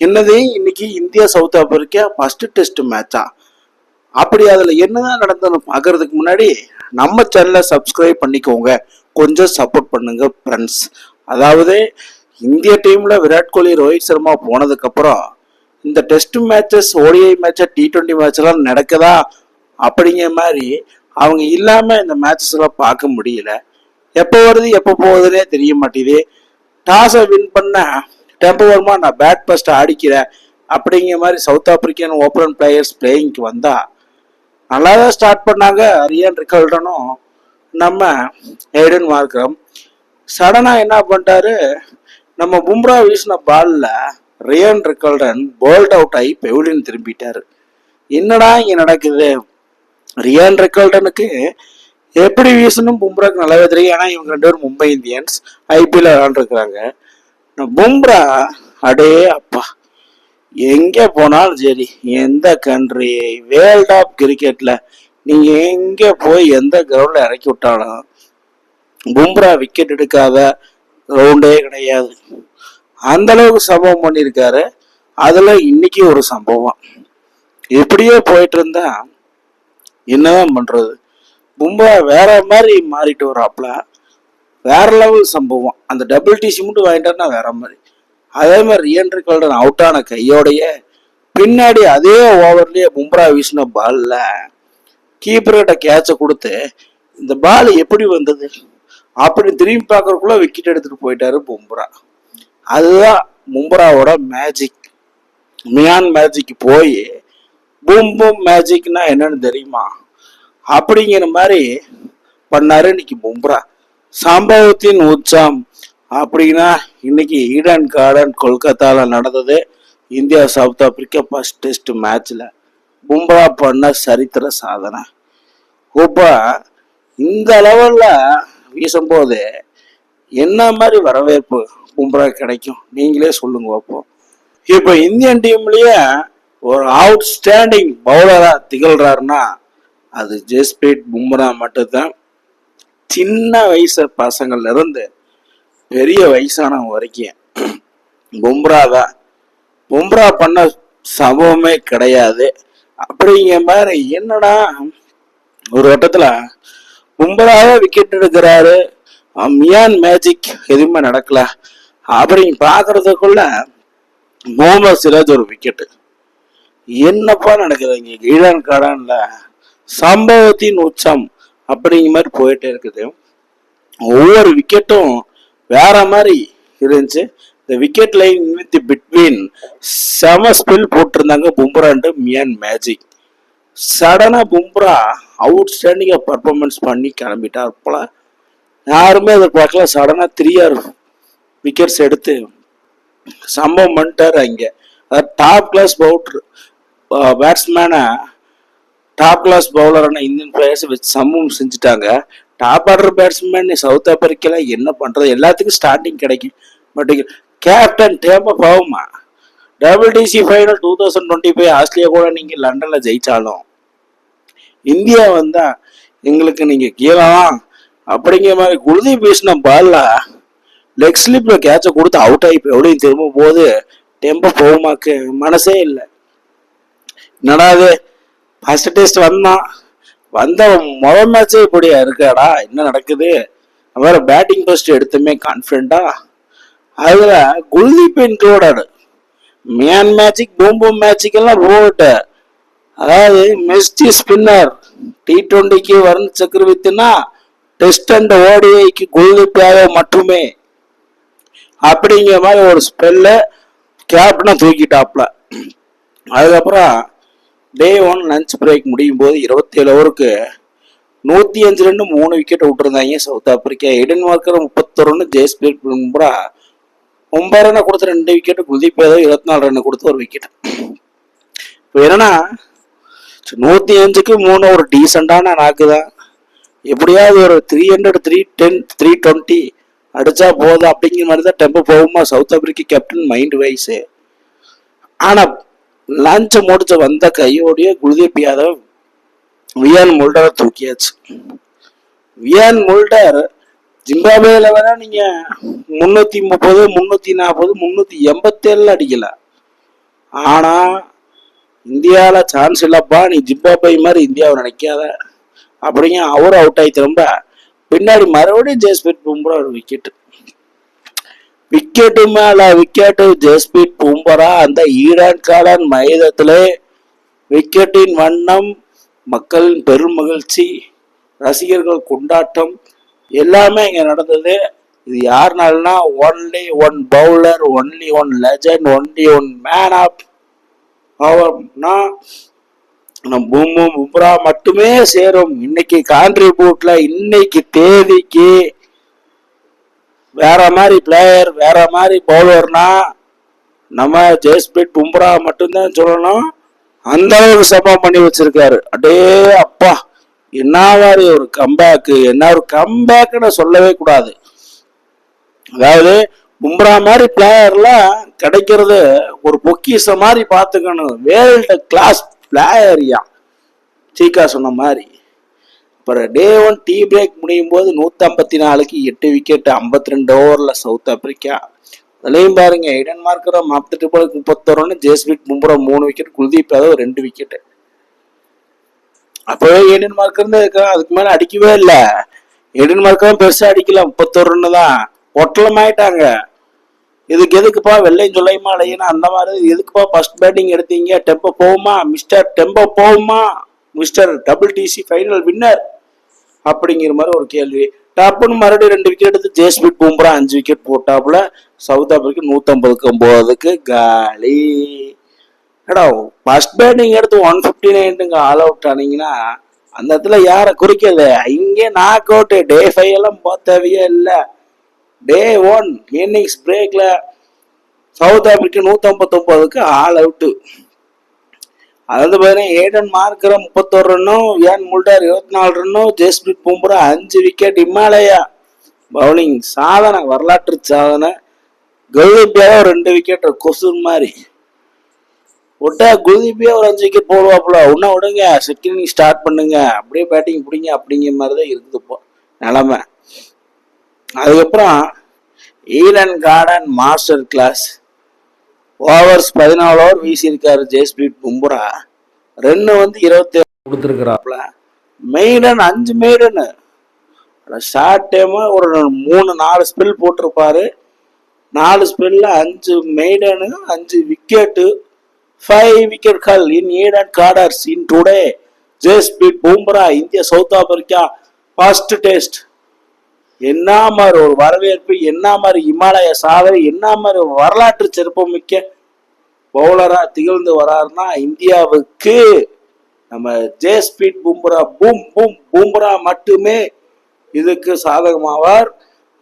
என்னது இன்னைக்கு India South Africa first test மேட்சா? அப்படி அதுல என்னதான் நடந்ததுன்னு பாக்குறதுக்கு முன்னாடி நம்ம சேனலை சப்ஸ்கிரைப் பண்ணிக்கோங்க, கொஞ்சம் சப்போர்ட் பண்ணுங்க ஃப்ரெண்ட்ஸ். அதாவது இந்திய டீம்ல விராட் கோலி ரோஹித் சர்மா போனதுக்கு அப்புறம் இந்த டெஸ்ட் மேட்சஸ் ஓடிஐ மேட்ச T20 மேட்ச் எல்லாம் நடக்குதா அப்படிங்கிற மாதிரி அவங்க இல்லாம இந்த மேட்சஸ் எல்லாம் பார்க்க முடியல. எப்போ வருது எப்போ போகுதுன்னே தெரிய மாட்டேங்குது. டாஸை வின் பண்ண டெம்போ வர்மா நான் பேட் ஃபர்ஸ்ட் ஆடிக்கிறேன் அப்படிங்கிற மாதிரி சவுத் ஆப்பிரிக்கன் ஓப்பன் பிளேயர்ஸ் பிளேயிங்க்கு வந்தா நல்லா தான் ஸ்டார்ட் பண்ணாங்க ரியான் ரிக்கல்டனும் நம்ம ஏடன் மார்க்ரம். சடனா என்ன பண்ணிட்டாரு, நம்ம பும்ரா வீசின பால்ல ரியான் ரிக்கல்டன் போல்ட் அவுட் ஆகி பெவிலியன் திரும்பிட்டாரு. என்னடா இங்க நடக்குது? ரியான் ரிக்கல்டனுக்கு எப்படி வீசணும் பும்ராக்கு நல்லாவே தெரியும். ஏன்னா இவங்க 2 பேரும் மும்பை இந்தியன்ஸ் ஐபிஎல் விளாண்டுருக்குறாங்க. பும்ரா அடே அப்பா, எங்க போனாலும் சரி, எந்த கண்ட்ரி வேர்ல்ட் ஆஃப் கிரிக்கெட்ல நீங்க எங்க போய் எந்த கிரவுண்ட்ல இறக்கி விட்டாலும் பும்ரா விக்கெட் எடுக்காத கிரவுண்டே கிடையாது. அந்த அளவுக்கு சம்பவம் பண்ணியிருக்காரு. அதுல இன்னைக்கு ஒரு சம்பவம். இப்படியே போயிட்டு இருந்தா என்னதான் பண்றது? பும்ரா வேற மாதிரி மாறிட்டு வராப்ல. வேற லெவல் சம்பவம். அந்த டபுள் டிசி மட்டும் வாங்கிட்டாருன்னா வேற மாதிரி. அதே மாதிரி ரியான் ரிக்கல்டன் அவுட் ஆன கையோடைய பின்னாடி அதே ஓவர்லயே பும்ரா வீசின பால்ல கீப்பர்கிட்ட கேட்ச கொடுத்து இந்த பால் எப்படி வந்தது அப்படி திரும்பி பார்க்கறதுக்குள்ள விக்கெட் எடுத்துட்டு போயிட்டாரு பும்ரா. அதுதான் பும்ராவோட மேஜிக். மியான் மேஜிக் போய் பூம் பூம் மேஜிக்னா என்னன்னு தெரியுமா அப்படிங்கிற மாதிரி பண்ணாரு இன்னைக்கு பும்ரா. சம்பவத்தின் உச்சம் அப்படின்னா இன்னைக்கு ஈடன் கார்டன் கொல்கத்தால நடந்தது India South Africa first test மேட்ச்ல பும்ரா பண்ண சரித்திர சாதனை. இப்ப இந்த லெவல்ல வீசும்போது என்ன மாதிரி வரவேற்பு பும்ரா கிடைக்கும் நீங்களே சொல்லுங்க அப்போ. இப்ப இந்தியன் டீம்லயே ஒரு அவுட்ஸ்டாண்டிங் பவுலரா திகழ்றாருன்னா அது ஜஸ்பிரீத் பும்ரா மட்டும்தான். சின்ன வயசு பசங்கள்ல இருந்து பெரிய வயசானவங்க வரைக்கும் பும்ரா தான். பும்ரா பண்ண சம்பவமே கிடையாது. அப்படிங்கிற மாதிரி என்னடா ஒரு வட்டத்துல பும்ராவே விக்கெட் எடுக்கிறாரு, மியான் மேஜிக் எதுவுமே நடக்கல அப்படின்னு பாக்குறதுக்குள்ள முகமது சிராஜ் ஒரு விக்கெட்டு. என்னப்பா நடக்குது இங்க ஈடன் கார்டன்ல? சம்பவத்தின் உச்சம் அப்படிங்கிற மாதிரி போயிட்டே இருக்குது. ஒவ்வொரு விக்கெட்டும் வேற மாதிரி இருந்துச்சு. இந்த விக்கெட் லைன் வித் பிட்வீன் செம ஸ்பெல் போட்டிருந்தாங்க பும்ரான்ட்டு மியான் மேஜிக். சடனா பும்ரா அவுட்ஸ்டாண்டிங்கா பர்ஃபார்மன்ஸ் பண்ணி கிளம்பிட்டார் போல. யாருமே அதை பார்க்கல. சடனா 3 விக்கெட்ஸ் எடுத்து சம்பவம் பண்ணிட்டாரு அங்க. அதாவது டாப் கிளாஸ் பவுலர் பேட்ஸ்மேனை டாப் கிளாஸ் பவுலரான இந்தியன் பிளேயர்ஸ் வச்சு சம்பவம் செஞ்சுட்டாங்க. டாப் ஆர்டர் பேட்ஸ்மேன் சவுத் ஆப்பிரிக்கால என்ன பண்றது? எல்லாத்துக்கும் ஸ்டார்டிங் கிடைக்கும். பட் கேப்டன் டேம்போ வர்மா WTC ஃபைனல் 2025 ஆஸ்திரேலியா கூட நீங்க லண்டன்ல ஜெயிச்சாலும் இந்தியா வந்தா எங்களுக்கு நீங்க கீழலாம் அப்படிங்கிற மாதிரி குல்தீப் வீசின பால்ல லெக் ஸ்லிப்ல கேட்ச கொடுத்து அவுட் ஆகி எவ்வளவு திரும்ப போது டெம்போ வர்மாக்கு மனசே இல்லை. என்னடா அது ஃபர்ஸ்ட் டெஸ்ட் வந்த முதல் மேட்சே இப்படியா இருக்காடா, என்ன நடக்குது? வேற பேட்டிங் ஃபர்ஸ்ட் எடுத்துமே கான்பிடண்டா. அதுல Kuldeep included. Miyan magic boom boom magic எல்லாம் போட்டு, அதாவது மெஸ்டி ஸ்பின்னர் T20க்கு வருண் சக்கரவர்த்தினா டெஸ்ட் அண்ட் ஓடிஐக்கு குல்தீப் யாதவ் மட்டுமே அப்படிங்கிற மாதிரி ஒரு ஸ்பெல்ல கேப்டனை தூக்கிட்டாப்ல. அதுக்கப்புறம் டே 1 லஞ்ச் பிரேக் முடியும் போது 27 ஓவருக்கு 105 ரன் 3 விக்கெட் விட்டுருந்தாங்க South Africa. Aiden Markram 31 run, Jasprit Bumrah 9 run கொடுத்து 2 விக்கெட், குல்தீப் யாதவ் 24 ரன் கொடுத்து 1 விக்கெட். இப்போ என்னன்னா 105க்கு 3 ஒரு டீசெண்டான நாக்குதான். எப்படியாவது ஒரு 300 310 320 அடிச்சா போதும் அப்படிங்கிற மாதிரி தான் Temba Bavuma South Africa captain mind wise. ஆனா லஞ்ச் முடிச்சு வந்த கையோடைய குல்தீப் யாதவ் வியான் முல்டரை தூக்கியாச்சு. வியான் முல்டர் ஜிம்பாப்வேல வேணா நீங்க 330 340 387 அடிக்கல. ஆனா இந்தியாவில் சான்ஸ் இல்லப்பா, நீ ஜிம்பாபே மாதிரி இந்தியாவை நினைக்காத அப்படிங்க. அவரும் அவுட் ஆகி திரும்ப பின்னாடி மறுபடியும் ஜெயஸ்பீட் பும்ரா ஒரு விக்கெட். விக்கெட்டு மேல விக்கெட்டு. ஜெயஸ்பீட் பும்ரா அந்த ஈடன் கார்டன் மைதானத்திலே விக்கெட்டின் வண்ணம், மக்களின் பெரும் மகிழ்ச்சி, ரசிகர்கள் கொண்டாட்டம் எல்லாமே இங்க நடந்தது. இது யாருனாலனா only one bowler, only one legend, only one man of பவர்னா பும்ரா மட்டுமே சேரும். இன்னைக்கு கான்ட்ரிபியூட்ல இன்னைக்கு தேதிக்கு வேற மாதிரி பிளேயர், வேற மாதிரி பவுலர்னா நம்ம ஜெயஸ்பீட் பும்ரா மட்டும்தான் சொல்லணும். அந்த அளவுக்கு சம்பவம் பண்ணி வச்சிருக்காரு. அடே அப்பா, என்ன மாதிரி ஒரு கம்பேக்கு, என்ன ஒரு கம்பேக்னு சொல்லவே கூடாது. அதாவது பும்ரா மாதிரி பிளேயர்லாம் கிடைக்கிறது ஒரு பொக்கிஷ மாதிரி பார்த்துக்கணும். வேர்ல்டு கிளாஸ் பிளேயர்யா சீக்கா சொன்ன மாதிரி. அப்புறம் டே 1 டீ பிரேக் முடியும் போது 154க்கு 8 விக்கெட், 52 ஓவரில் சவுத் ஆப்பிரிக்கா. அதுலேயும் பாருங்க, Aiden Markram 48 31, Jasprit Bumrah 3 wicket, Kuldeep Yadav 2 wicket. அப்பவே ஈடன் மார்க்கர் அதுக்கு மேல அடிக்கவே இல்லை. ஈடன் மார்க்கர் பெருசா அடிக்கல, 31 தான். பொட்டலம் ஆயிட்டாங்க. இதுக்கு எதுக்குப்பா வெள்ளையும் சொல்லையுமா அலையினா அந்த மாதிரி எதுக்குப்பா ஃபர்ஸ்ட் பேட்டிங் எடுத்தீங்க? டெம்போ போகுமா மிஸ்டர்? டெம்போ போகுமா மிஸ்டர் WTC ஃபைனல் வின்னர் அப்படிங்கிற மாதிரி ஒரு கேள்வி. டப்புன்னு மறுபடியும் 2 விக்கெட் எடுத்து ஜெயஸ்பீட் பும்ரா 5 விக்கெட் போட்டாப்புல. சவுத் ஆப்பிரிக்கா 159க்கு காலி. ஏடா ஃபர்ஸ்ட் பேட்டிங் எடுத்து 159 ஆல் அவுட் ஆனீங்கன்னா அந்த இடத்துல யாரை குறிக்கல? இங்கே நாக் அவுட். டே 5 எல்லாம் தேவையே இல்லை. டே 1 இன்னிங்ஸ் பிரேக்ல சவுத் ஆப்பிரிக்கா 159க்கு ஆல் அவுட்டு. அதாவது பாத்தீங்கன்னா ஏடன் மார்க்கர் 31 ரன்னும், வியான் முல்டர் 24 ரன்னும், ஜெயஸ்பீட் பும்ரா 5 விக்கெட். இமாலயா பவுலிங் சாதனை, வரலாற்று சாதனை. குல்தீப் ஒரு 2 விக்கெட் கொசு மாதிரி விட்டா குல்தீப்பே ஒரு 5 விக்கெட் போடுவாப்புல. ஒன்னா விடுங்க, செகண்ட் ஸ்டார்ட் பண்ணுங்க, அப்படியே பேட்டிங் பிடிங்க அப்படிங்கிற மாதிரிதான் இருக்குதுப்போ நிலைமை. அதுக்கப்புறம் Eden Garden master class. Overs 14 over வீசியிருக்காரு ஜெயஸ்பீட் பும்ரா. ரன்னு 27 கொடுத்துருக்கிறாப்புல. Maiden 5 maiden. ஷார்ட் டைம் ஒரு 3-4 ஸ்பெல் போட்டிருப்பாரு. 4 ஸ்பெல்ல 5 மெய்டனு, 5 விக்கெட்டு, 5 விக்கெட்கள் in Eden Gardens in today. Jasprit Bumrah India South Africa first test. என்ன மாதிரி ஒரு வரவேற்பு, என்ன மாதிரி இமாலய சாதனை, என்ன மாதிரி வரலாற்று சிறப்பு மிக்க பவுலரா திகழ்ந்து வராருன்னா இந்தியாவுக்கு நம்ம ஜெயஸ்பீட் பும்ரா பும்ரா மட்டுமே இதுக்கு சாதகமாவார்.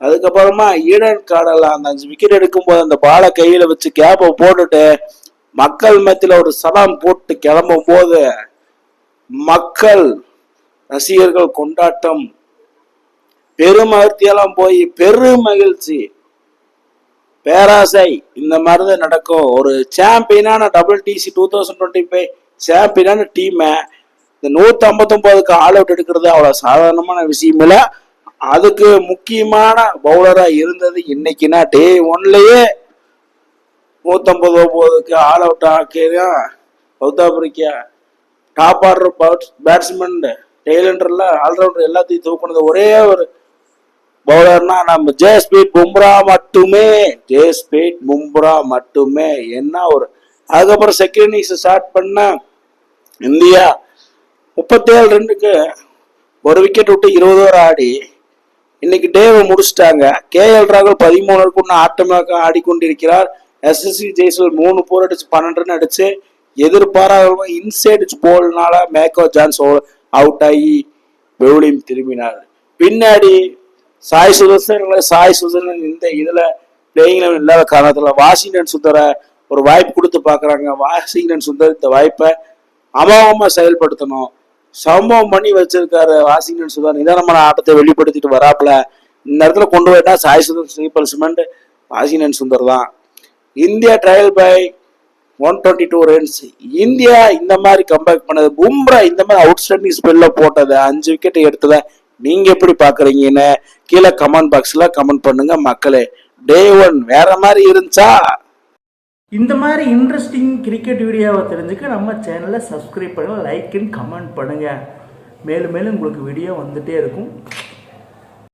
அதுக்கப்புறமா ஈடன் கார்டர்ல அந்த 5 விக்கெட் எடுக்கும் போது அந்த பாலை கையில வச்சு கேப்பை போட்டுட்டு மக்கள் மத்தியில ஒரு சலாம் போட்டு கிளம்பும் போது மக்கள் ரசிகர்கள் கொண்டாட்டம், பெருமகிழ்ச்சியெல்லாம் போய் பெரும் மகிழ்ச்சி, பேராசை இந்த மாதிரிதான் நடக்கும். ஒரு சாம்பியனான WTC 2025 சாம்பியனான டீமை இந்த 159க்கு ஆல் அவுட் எடுக்கிறது அவ்வளவு சாதாரணமான விஷயம் இல்லை. அதுக்கு முக்கியமான பவுலரா இருந்தது இன்னைக்குன்னா டே 1லயே 159க்கு ஆல் அவுட் ஆக்கியா South Africa. Top order batsman, டெய்லண்டர்ல ஆல்ரவுண்டர் எல்லாத்தையும் தூக்குனது ஒரே ஒரு பவுலர்னா நம்ம ஜெயஸ்பீட் பும்ரா மட்டுமே. ஜெயஸ்பீட் பும்ரா மட்டுமே. என்ன ஒரு அதுக்கப்புறம் செகண்ட் இன்னிங்ஸ் ஸ்டார்ட் பண்ண இந்தியா 37 ரன்னுக்கு 1 விக்கெட் விட்டு 20 ஓவர் ஆடி இன்னைக்கு டேவை முடிச்சுட்டாங்க. KL ராகுல் 13 ரன் ஆட்டமாக ஆடிக்கொண்டிருக்கிறார். SSC ஜெய்சல் 3 போர் அடிச்சு 12 ரன் அடிச்சு எதிர்பாராத இன்சைட் போல்னால மேக்கோ ஜான்ஸ் அவுட் ஆகி பவுலிங் திரும்பினார். பின்னாடி சாய் சுதர்சன் இந்த இதுல பிளேயிங் லெவல் இல்லாத காரணத்துல வாஷிங்டன் சுந்தர ஒரு வாய்ப்பு கொடுத்து பாக்குறாங்க. வாஷிங்டன் சுந்தர் இந்த வாய்ப்பை அமோகமா செயல்படுத்தணும், சம்பவம் பண்ணி வச்சிருக்காரு வாஷிங்டன் சுந்தர். நிதானமான ஆட்டத்தை வெளிப்படுத்திட்டு வராப்புல. இந்த இடத்துல கொண்டு போயிட்டா சாய் சுதர்சன் ரீப்ளேஸ்மெண்ட் வாஷிங்டன் சுந்தர் தான். India trail by 122 runs. India இந்த மாதிரி கம்பேக் பண்ணது, பும்ரா இந்த மாதிரி அவுட்ஸ்டாண்டிங் ஸ்பெல்ல போட்டது, 5 விக்கெட் எடுத்தத நீங்க எப்படி பாக்குறீங்கன்னு கீழே கமெண்ட் பாக்ஸ்ல கமெண்ட் பண்ணுங்க மக்களே. டே 1 வேற மாதிரி இருந்துச்சா? இந்த மாதிரி இன்ட்ரெஸ்டிங் கிரிக்கெட் வீடியோவை தெரிஞ்சுக்க நம்ம சேனலை சப்ஸ்கிரைப் பண்ணுங்கள், லைக் அண்ட் கமெண்ட் பண்ணுங்கள். மேலும் மேலும் உங்களுக்கு வீடியோ வந்துகிட்டே இருக்கும்.